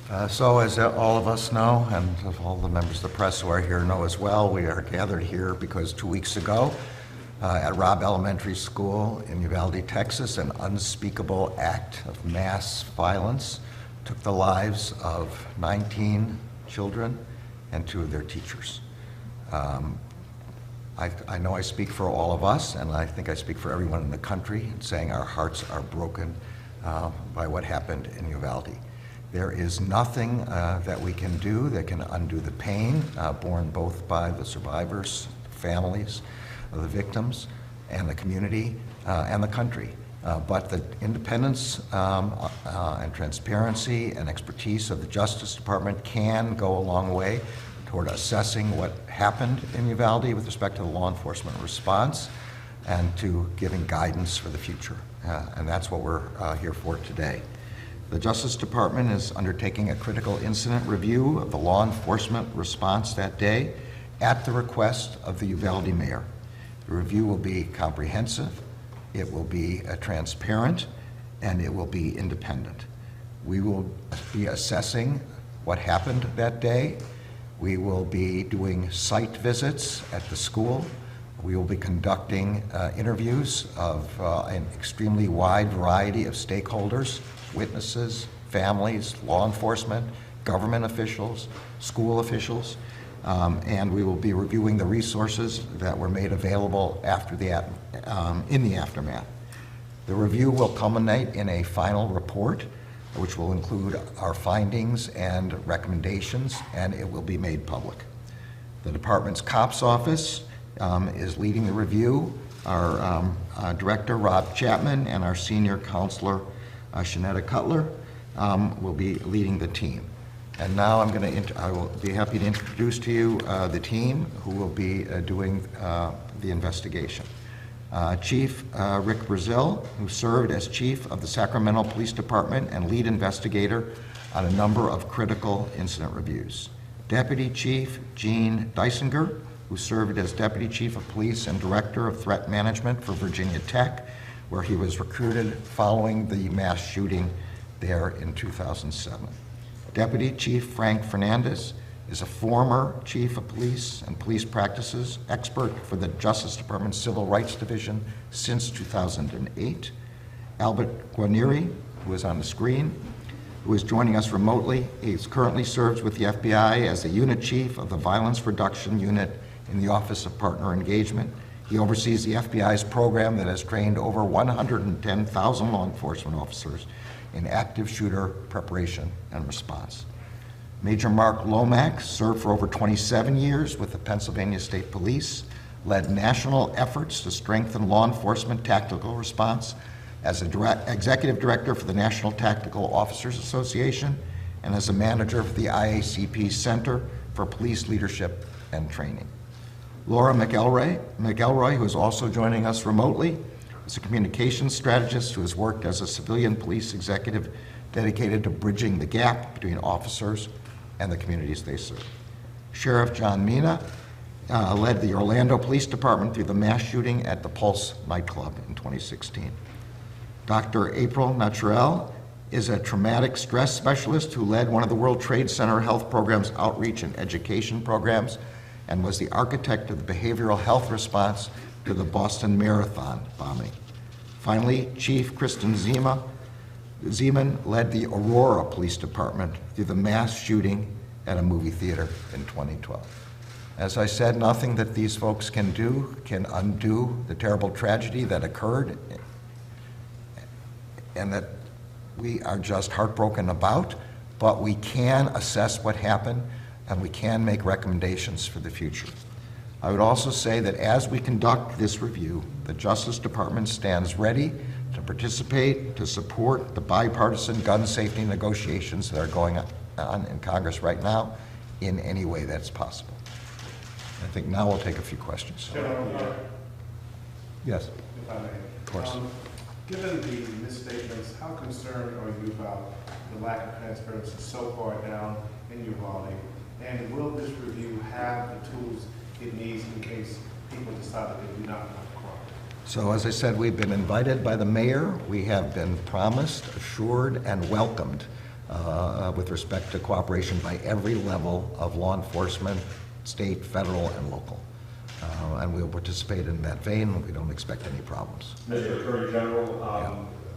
So as all of us know, and all the members of the press who are here know as well, we are gathered here because 2 weeks ago at Robb Elementary School in Uvalde, Texas, an unspeakable act of mass violence took the lives of 19 children and 2 of their teachers. I know I speak for all of us, and I think I speak for everyone in the country in saying our hearts are broken by what happened in Uvalde. There is nothing that we can do that can undo the pain borne both by the survivors, families of the victims, and the community and the country. But the independence and transparency and expertise of the Justice Department can go a long way toward assessing what happened in Uvalde with respect to the law enforcement response and to giving guidance for the future. And that's what we're here for today. The Justice Department is undertaking a critical incident review of the law enforcement response that day at the request of the Uvalde mayor. The review will be comprehensive, it will be transparent, and it will be independent. We will be assessing what happened that day. We will be doing site visits at the school. We will be conducting interviews of an extremely wide variety of stakeholders, witnesses, families, law enforcement, government officials, school officials, and we will be reviewing the resources that were made available after in the aftermath. The review will culminate in a final report, which will include our findings and recommendations, and it will be made public. The department's COPS office is leading the review. Our director, Rob Chapman, and our senior counselor, Shanetta Cutler, will be leading the team. And now I will be happy to introduce to you the team who will be doing the investigation. Chief Rick Brazil, who served as chief of the Sacramento Police Department and lead investigator on a number of critical incident reviews. Deputy Chief Gene Dysinger, who served as Deputy Chief of Police and Director of Threat Management for Virginia Tech, where he was recruited following the mass shooting there in 2007. Deputy Chief Frank Fernandez is a former Chief of Police and Police Practices expert for the Justice Department's Civil Rights Division since 2008. Albert Guarnieri, who is on the screen, who is joining us remotely. He currently serves with the FBI as the Unit Chief of the Violence Reduction Unit in the Office of Partner Engagement. He oversees the FBI's program that has trained over 110,000 law enforcement officers in active shooter preparation and response. Major Mark Lomax served for over 27 years with the Pennsylvania State Police, led national efforts to strengthen law enforcement tactical response as executive director for the National Tactical Officers Association, and as a manager for the IACP Center for Police Leadership and Training. Laura McElroy, who is also joining us remotely, is a communications strategist who has worked as a civilian police executive dedicated to bridging the gap between officers and the communities they serve. Sheriff John Mina led the Orlando Police Department through the mass shooting at the Pulse nightclub in 2016. Dr. April Naturel is a traumatic stress specialist who led one of the World Trade Center Health Program's outreach and education programs and was the architect of the behavioral health response to the Boston Marathon bombing. Finally, Chief Kristen Zeman led the Aurora Police Department through the mass shooting at a movie theater in 2012. As I said, nothing that these folks can do can undo the terrible tragedy that occurred and that we are just heartbroken about, but we can assess what happened and we can make recommendations for the future. I would also say that as we conduct this review, the Justice Department stands ready to participate, to support the bipartisan gun safety negotiations that are going on in Congress right now in any way that's possible. I think now we'll take a few questions. Yes. If I may. Of course. Given the misstatements, how concerned are you about the lack of transparency so far down in Uvalde? And will this review have the tools it needs in case people decide that they do not want to cooperate? So as I said, we've been invited by the mayor. We have been promised, assured, and welcomed with respect to cooperation by every level of law enforcement, state, federal, and local. And we'll participate in that vein. We don't expect any problems. Mr. Attorney General,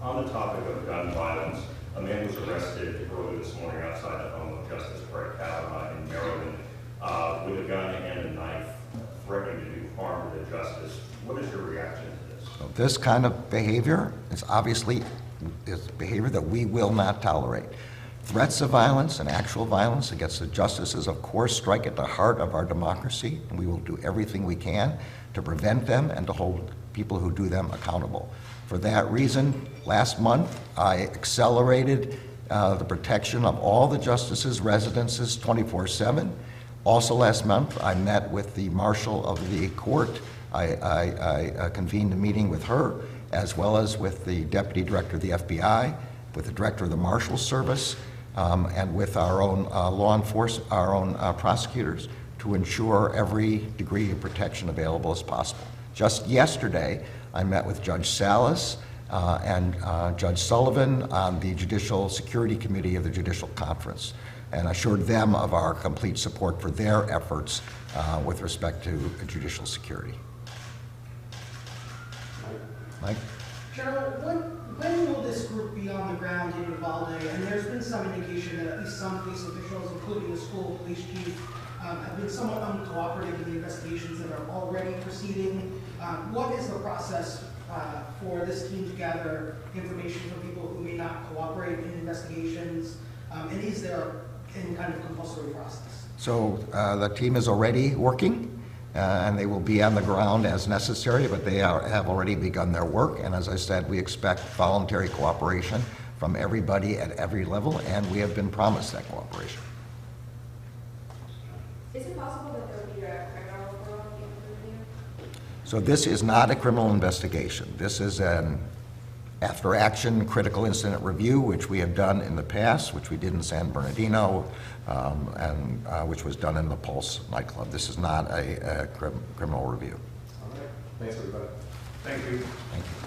on the topic of gun violence, a man was arrested early this morning outside the home of Justice Brett Kavanaugh in Maryland with a gun and a knife, threatening to do harm to the justice. What is your reaction to this? So this kind of behavior is obviously behavior that we will not tolerate. Threats of violence and actual violence against the justices, of course, strike at the heart of our democracy, and we will do everything we can to prevent them and to hold people who do them accountable. For that reason, last month, I accelerated the protection of all the justices' residences 24/7. Also last month, I met with the marshal of the court. I convened a meeting with her, as well as with the deputy director of the FBI, with the director of the Marshal's Service, and with our own law enforcement, our own prosecutors, to ensure every degree of protection available as possible. Just yesterday, I met with Judge Salas and Judge Sullivan on the Judicial Security Committee of the Judicial Conference, and assured them of our complete support for their efforts with respect to judicial security. Mike? General, when will this group be on the ground in Uvalde? And there's been some indication that at least some police officials, including the school police chief, have been somewhat uncooperative in the investigations that are already proceeding. What is the process for this team to gather information from people who may not cooperate in investigations? And is there any kind of compulsory process? So the team is already working, and they will be on the ground as necessary, but they have already begun their work. And as I said, we expect voluntary cooperation from everybody at every level, and we have been promised that cooperation. Is it possible that there will be a criminal referral at the end of the review? So this is not a criminal investigation. This is an after-action critical incident review, which we have done in the past, which we did in San Bernardino, and which was done in the Pulse nightclub. This is not a criminal review. All right. Thanks, everybody. Thank you. Thank you.